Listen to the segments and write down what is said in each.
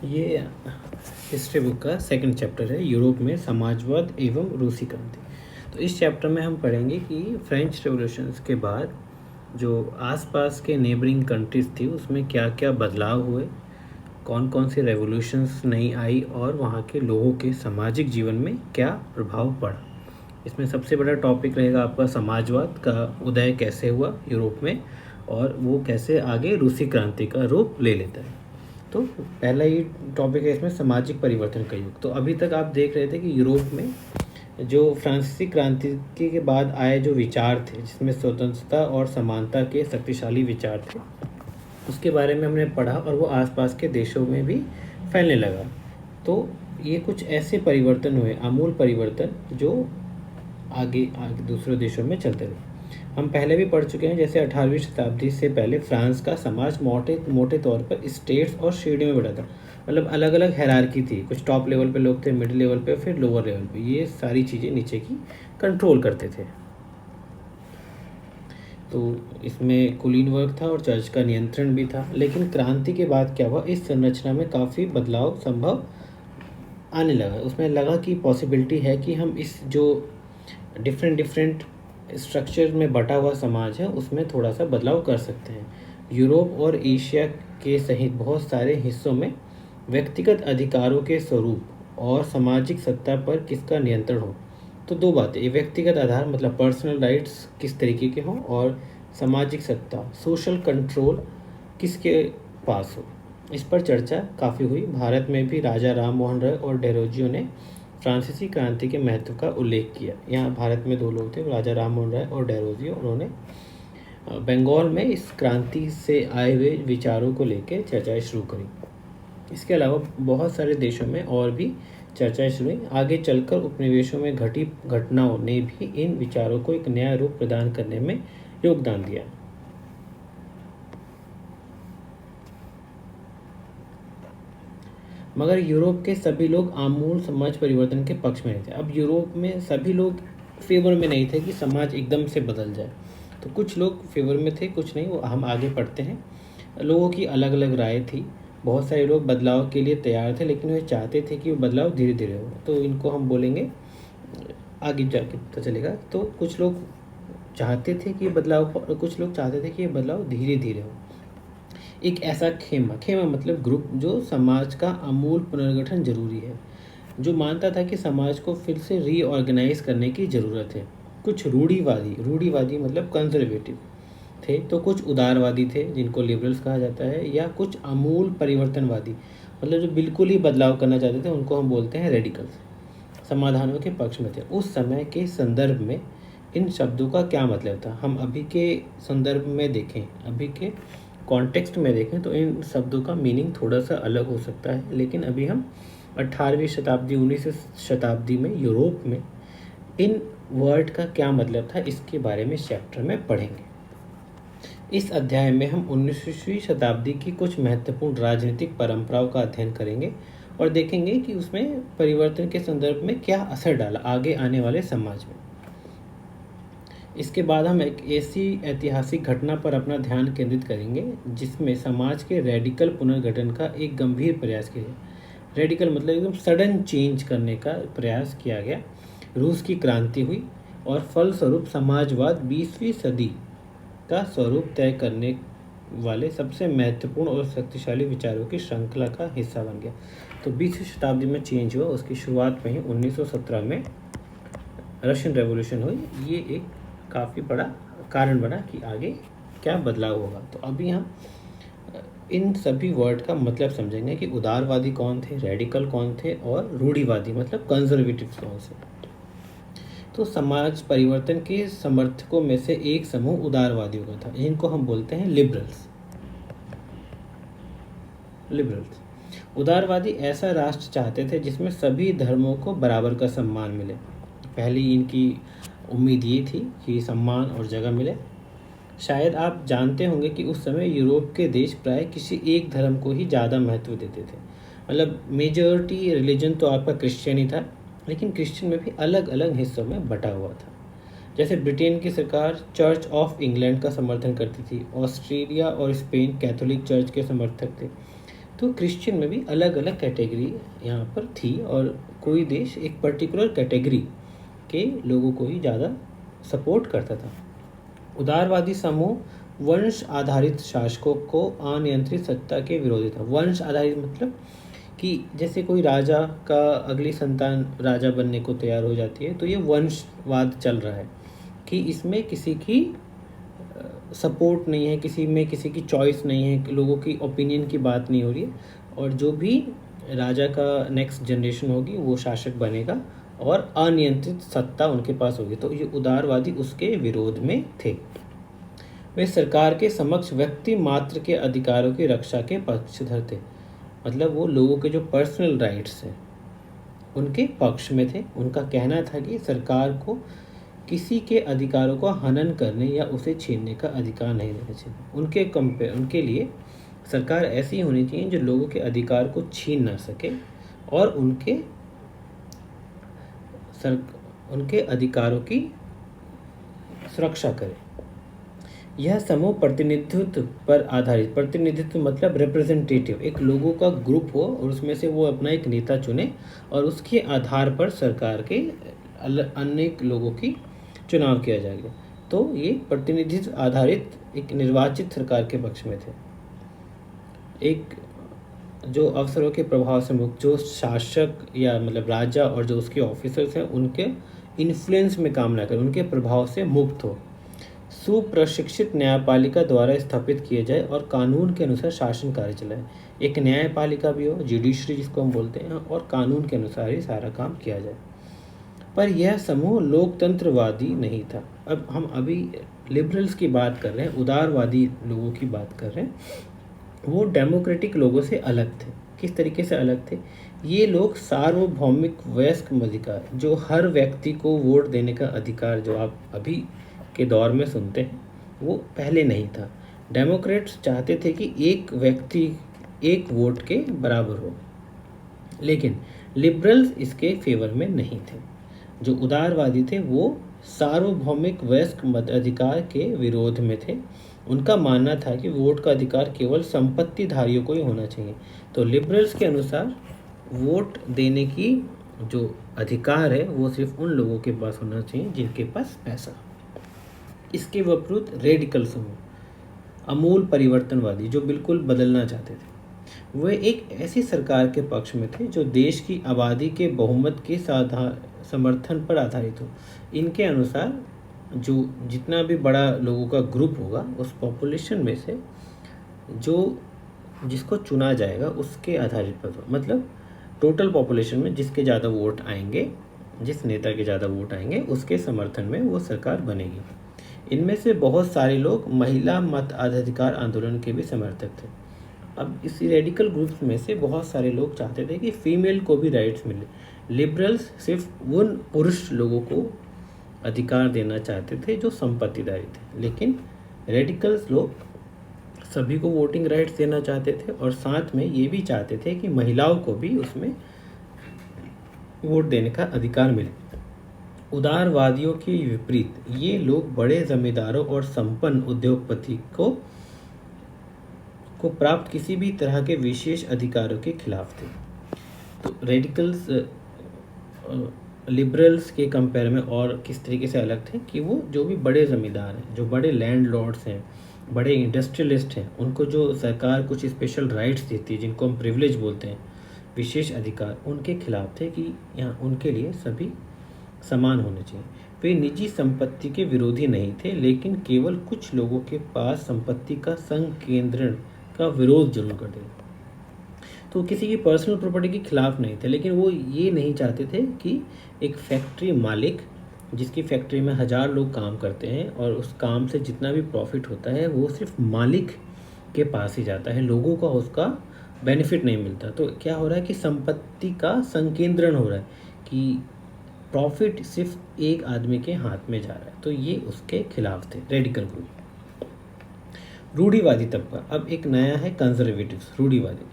ये history book का second chapter है, यूरोप में समाजवाद एवं रूसी क्रांति। तो इस चैप्टर में हम पढ़ेंगे कि फ्रेंच रेवोल्यूशंस के बाद जो आसपास के नेबरिंग कंट्रीज़ थी उसमें क्या क्या बदलाव हुए, कौन कौन सी रेवोल्यूशंस नई आई और वहाँ के लोगों के सामाजिक जीवन में क्या प्रभाव पड़ा। इसमें सबसे बड़ा टॉपिक रहेगा आपका समाजवाद का उदय कैसे हुआ यूरोप में और वो कैसे आगे रूसी क्रांति का रूप ले लेता है। तो पहला ही टॉपिक है इसमें सामाजिक परिवर्तन का युग। तो अभी तक आप देख रहे थे कि यूरोप में जो फ्रांसीसी क्रांति के बाद आए जो विचार थे, जिसमें स्वतंत्रता और समानता के शक्तिशाली विचार थे, उसके बारे में हमने पढ़ा और वो आसपास के देशों में भी फैलने लगा। तो ये कुछ ऐसे परिवर्तन हुए, आमूल परिवर्तन, जो आगे आगे दूसरे देशों में चलते रहे। हम पहले भी पढ़ चुके हैं, जैसे 18वीं शताब्दी से पहले फ्रांस का समाज मोटे तौर पर स्टेट्स और श्रेणियों में बटा था। मतलब अलग अलग हैरार्की थी, कुछ टॉप लेवल पे लोग थे, मिडिल लेवल पे, फिर लोअर लेवल पे, ये सारी चीज़ें नीचे की कंट्रोल करते थे। तो इसमें कुलीन वर्ग था और चर्च का नियंत्रण भी था। लेकिन क्रांति के बाद क्या हुआ, इस संरचना में काफ़ी बदलाव संभव आने लगा। उसमें लगा कि पॉसिबिलिटी है कि हम इस जो डिफरेंट स्ट्रक्चर में बटा हुआ समाज है उसमें थोड़ा सा बदलाव कर सकते हैं। यूरोप और एशिया के सहित बहुत सारे हिस्सों में व्यक्तिगत अधिकारों के स्वरूप और सामाजिक सत्ता पर किसका नियंत्रण हो। तो दो बातें, ये व्यक्तिगत आधार मतलब पर्सनल राइट्स किस तरीके के हों, और सामाजिक सत्ता सोशल कंट्रोल किसके पास हो, इस पर चर्चा काफ़ी हुई। भारत में भी राजा राम मोहन राय और डेरोजियो ने फ्रांसीसी क्रांति के महत्व का उल्लेख किया। यहाँ भारत में दो लोग थे, राजा राम मोहन राय और डेरोजियो। उन्होंने बंगाल में इस क्रांति से आए हुए विचारों को लेकर चर्चाएं शुरू करी। इसके अलावा बहुत सारे देशों में और भी चर्चाएं शुरू हुई। आगे चलकर उपनिवेशों में घटी घटनाओं ने भी इन विचारों को एक नया रूप प्रदान करने में योगदान दिया। मगर यूरोप के सभी लोग आमूल समाज परिवर्तन के पक्ष में नहीं थे। अब यूरोप में सभी लोग फेवर में नहीं थे कि समाज एकदम से बदल जाए। तो कुछ लोग फेवर में थे, कुछ नहीं। वो हम आगे पढ़ते हैं। लोगों की अलग अलग राय थी। बहुत सारे लोग बदलाव के लिए तैयार थे, लेकिन वे चाहते थे कि वो बदलाव धीरे धीरे हो। तो इनको हम बोलेंगे, आगे जाके पता चलेगा। तो कुछ लोग चाहते थे कि ये बदलाव हो और कुछ लोग चाहते थे कि ये बदलाव धीरे धीरे हो। एक ऐसा खेमा मतलब ग्रुप जो समाज का आमूल पुनर्गठन जरूरी है, जो मानता था कि समाज को फिर से रीऑर्गेनाइज करने की ज़रूरत है। कुछ रूढ़ीवादी मतलब कंजर्वेटिव थे, तो कुछ उदारवादी थे जिनको लिबरल्स कहा जाता है, या कुछ आमूल परिवर्तनवादी मतलब जो बिल्कुल ही बदलाव करना चाहते थे, उनको हम बोलते हैं रेडिकल्स। समाधानों के पक्ष में थे। उस समय के संदर्भ में इन शब्दों का क्या मतलब था, हम अभी के संदर्भ में देखें, अभी के कॉन्टेक्स्ट में देखें तो इन शब्दों का मीनिंग थोड़ा सा अलग हो सकता है। लेकिन अभी हम 18वीं शताब्दी 19वीं शताब्दी में यूरोप में इन वर्ड का क्या मतलब था, इसके बारे में इस चैप्टर में पढ़ेंगे। इस अध्याय में हम 19वीं शताब्दी की कुछ महत्वपूर्ण राजनीतिक परंपराओं का अध्ययन करेंगे और देखेंगे कि उसमें परिवर्तन के संदर्भ में क्या असर डाला आगे आने वाले समाज में। इसके बाद हम एक ऐसी ऐतिहासिक घटना पर अपना ध्यान केंद्रित करेंगे जिसमें समाज के रेडिकल पुनर्गठन का एक गंभीर प्रयास किया। रेडिकल मतलब एकदम सडन चेंज करने का प्रयास किया गया। रूस की क्रांति हुई और फलस्वरूप समाजवाद 20वीं सदी का स्वरूप तय करने वाले सबसे महत्वपूर्ण और शक्तिशाली विचारों की श्रृंखला का हिस्सा बन गया। तो 20वीं शताब्दी में चेंज हुआ, उसकी शुरुआत में ही 1917 में रशियन रेवोल्यूशन हुई। ये एक काफ़ी बड़ा कारण बना कि आगे क्या बदलाव होगा। तो अभी हम इन सभी वर्ड का मतलब समझेंगे कि उदारवादी कौन थे, रेडिकल कौन थे, और रूढ़िवादी मतलब कंजर्वेटिव कौन से। तो समाज परिवर्तन के समर्थकों में से एक समूह उदारवादियों का था, इनको हम बोलते हैं लिबरल्स। उदारवादी ऐसा राष्ट्र चाहते थे जिसमें सभी धर्मों को बराबर का सम्मान मिले। पहली इनकी उम्मीद ये थी कि सम्मान और जगह मिले। शायद आप जानते होंगे कि उस समय यूरोप के देश प्राय किसी एक धर्म को ही ज़्यादा महत्व देते थे। मतलब मेजॉरिटी रिलीजन तो आपका क्रिश्चियन ही था, लेकिन क्रिश्चियन में भी अलग अलग हिस्सों में बटा हुआ था। जैसे ब्रिटेन की सरकार चर्च ऑफ इंग्लैंड का समर्थन करती थी, ऑस्ट्रेलिया और स्पेन कैथोलिक चर्च के समर्थक थे। तो क्रिश्चियन में भी अलग अलग कैटेगरी यहाँ पर थी और कोई देश एक पर्टिकुलर कैटेगरी के लोगों को ही ज़्यादा सपोर्ट करता था। उदारवादी समूह वंश आधारित शासकों को अनियंत्रित सत्ता के विरोधी था। वंश आधारित मतलब कि जैसे कोई राजा का अगली संतान राजा बनने को तैयार हो जाती है तो ये वंशवाद चल रहा है कि इसमें किसी की सपोर्ट नहीं है, किसी में किसी की चॉइस नहीं है, लोगों की ओपिनियन की बात नहीं हो रही है और जो भी राजा का नेक्स्ट जनरेशन होगी वो शासक बनेगा और अनियंत्रित सत्ता उनके पास होगी। तो ये उदारवादी उसके विरोध में थे। वे सरकार के समक्ष व्यक्ति मात्र के अधिकारों की रक्षा के पक्षधर थे, मतलब वो लोगों के जो पर्सनल राइट्स हैं उनके पक्ष में थे। उनका कहना था कि सरकार को किसी के अधिकारों को हनन करने या उसे छीनने का अधिकार नहीं देना चाहिए। उनके लिए सरकार ऐसी होनी चाहिए जो लोगों के अधिकार को छीन ना सके और उनके अधिकारों की सुरक्षा करे। यह समूह प्रतिनिधित्व पर आधारित, प्रतिनिधित्व मतलब रिप्रेजेंटेटिव, एक लोगों का ग्रुप हो और उसमें से वो अपना एक नेता चुने और उसके आधार पर सरकार के अनेक लोगों की चुनाव किया जाएगा। तो ये प्रतिनिधित्व आधारित एक निर्वाचित सरकार के पक्ष में थे। एक जो अफसरों के प्रभाव से मुक्त, जो शासक या मतलब राजा और जो उसके ऑफिसर्स हैं उनके इन्फ्लुएंस में काम ना करें, उनके प्रभाव से मुक्त हो। सुप्रशिक्षित न्यायपालिका द्वारा स्थापित किए जाए और कानून के अनुसार शासन कार्य चलाए। एक न्यायपालिका भी हो, जुडिशरी जिसको हम बोलते हैं, और कानून के अनुसार ही सारा काम किया जाए। पर यह समूह लोकतंत्रवादी नहीं था। अब हम अभी लिबरल्स की बात कर रहे हैं, उदारवादी लोगों की बात कर रहे हैं। वो डेमोक्रेटिक लोगों से अलग थे। किस तरीके से अलग थे? ये लोग सार्वभौमिक वयस्क अधिकार, जो हर व्यक्ति को वोट देने का अधिकार जो आप अभी के दौर में सुनते हैं, वो पहले नहीं था। डेमोक्रेट्स चाहते थे कि एक व्यक्ति एक वोट के बराबर हो, लेकिन लिबरल्स इसके फेवर में नहीं थे। जो उदारवादी थे वो सार्वभौमिक वयस्क मताधिकार के विरोध में थे। उनका मानना था कि वोट का अधिकार केवल संपत्तिधारियों को ही होना चाहिए। तो लिबरल्स के अनुसार वोट देने की जो अधिकार है वो सिर्फ उन लोगों के पास होना चाहिए जिनके पास पैसा। इसके विपरीत रेडिकल समूह अमूल परिवर्तनवादी, जो बिल्कुल बदलना चाहते थे, वे एक ऐसी सरकार के पक्ष में थे जो देश की आबादी के बहुमत के समर्थन पर आधारित हो। इनके अनुसार जो जितना भी बड़ा लोगों का ग्रुप होगा उस पॉपुलेशन में से जो जिसको चुना जाएगा उसके आधारित पर हो, मतलब टोटल पॉपुलेशन में जिसके ज़्यादा वोट आएंगे, जिस नेता के ज़्यादा वोट आएंगे उसके समर्थन में वो सरकार बनेगी। इनमें से बहुत सारे लोग महिला मताधिकार आंदोलन के भी समर्थक थे। अब इस रेडिकल ग्रुप्स में से बहुत सारे लोग चाहते थे कि फीमेल को भी राइट्स मिले। लिबरल्स सिर्फ उन पुरुष लोगों को अधिकार देना चाहते थे जो संपत्तिधारी थे, लेकिन रेडिकल्स लोग सभी को वोटिंग राइट्स देना चाहते थे और साथ में ये भी चाहते थे कि महिलाओं को भी उसमें वोट देने का अधिकार मिले। उदारवादियों के विपरीत ये लोग बड़े जमींदारों और संपन्न उद्योगपति को प्राप्त किसी भी तरह के विशेष अधिकारों के खिलाफ थे। तो रेडिकल्स लिबरल्स के कंपेयर में और किस तरीके से अलग थे कि वो जो भी बड़े ज़मींदार हैं, जो बड़े लैंडलॉर्ड्स हैं, बड़े इंडस्ट्रियलिस्ट हैं, उनको जो सरकार कुछ स्पेशल राइट्स देती है जिनको हम प्रिविलेज बोलते हैं, विशेष अधिकार, उनके खिलाफ थे कि यहाँ उनके लिए सभी समान होने चाहिए। वे निजी संपत्ति के विरोधी नहीं थे, लेकिन केवल कुछ लोगों के पास संपत्ति का संकेंद्रण का विरोध जरूर करते थे। तो किसी की पर्सनल प्रॉपर्टी के खिलाफ नहीं थे, लेकिन वो ये नहीं चाहते थे कि एक फैक्ट्री मालिक जिसकी फैक्ट्री में 1000 लोग काम करते हैं और उस काम से जितना भी प्रॉफिट होता है वो सिर्फ मालिक के पास ही जाता है, लोगों का उसका बेनिफिट नहीं मिलता। तो क्या हो रहा है कि संपत्ति का संकेंद्रण हो रहा है कि प्रॉफिट सिर्फ एक आदमी के हाथ में जा रहा है। तो ये उसके खिलाफ थे रेडिकल ग्रुप। रूढ़िवादी तबका, अब एक नया है कंजर्वेटिव्स, रूढ़िवादी।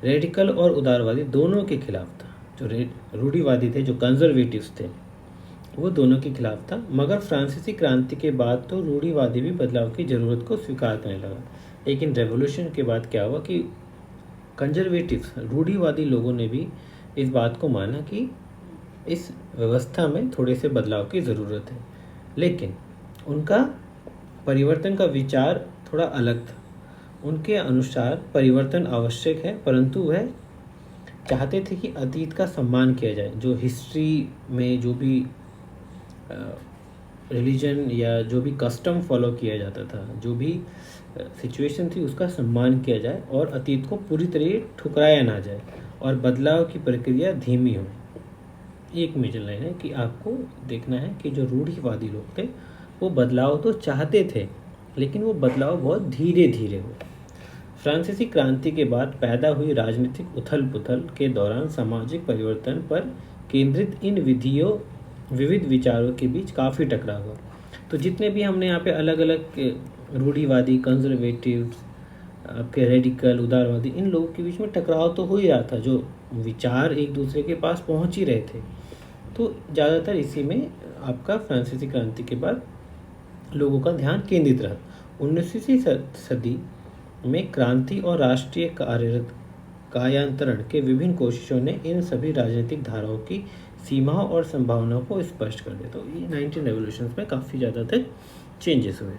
रेडिकल और उदारवादी दोनों के खिलाफ था। जो रूढ़िवादी थे, जो कंजर्वेटिव्स थे, वो दोनों के खिलाफ था। मगर फ्रांसीसी क्रांति के बाद तो रूढ़िवादी भी बदलाव की ज़रूरत को स्वीकार करने लगा। लेकिन रेवोल्यूशन के बाद क्या हुआ कि कंजर्वेटिव्स रूढ़िवादी लोगों ने भी इस बात को माना कि इस व्यवस्था में थोड़े से बदलाव की ज़रूरत है, लेकिन उनका परिवर्तन का विचार थोड़ा अलग था। उनके अनुसार परिवर्तन आवश्यक है, परंतु वह चाहते थे कि अतीत का सम्मान किया जाए। जो हिस्ट्री में जो भी रिलीजन या जो भी कस्टम फॉलो किया जाता था, जो भी सिचुएशन थी, उसका सम्मान किया जाए और अतीत को पूरी तरह ठुकराया ना जाए और बदलाव की प्रक्रिया धीमी हो। एक मेजर लाइन है कि आपको देखना है कि जो रूढ़िवादी लोग थे वो बदलाव तो चाहते थे, लेकिन वो बदलाव बहुत धीरे धीरे हो। फ्रांसीसी क्रांति के बाद पैदा हुई राजनीतिक उथल पुथल के दौरान सामाजिक परिवर्तन पर केंद्रित इन विविध विचारों के बीच काफ़ी टकराव हुआ। तो जितने भी हमने यहाँ पे अलग अलग रूढ़िवादी, कंजर्वेटिव, आपके रेडिकल, उदारवादी, इन लोगों के बीच में टकराव तो हो ही रहा था, जो विचार एक दूसरे के पास पहुँच ही रहे थे। तो ज़्यादातर इसी में आपका फ्रांसीसी क्रांति के बाद लोगों का ध्यान केंद्रित रहा। 19वीं सदी में क्रांति और राष्ट्रीय कायांतरण के विभिन्न कोशिशों ने इन सभी राजनीतिक धाराओं की सीमाओं और संभावनाओं को स्पष्ट कर दिया। तो ये 19 रेवोल्यूशंस में काफ़ी ज़्यादातर चेंजेस हुए।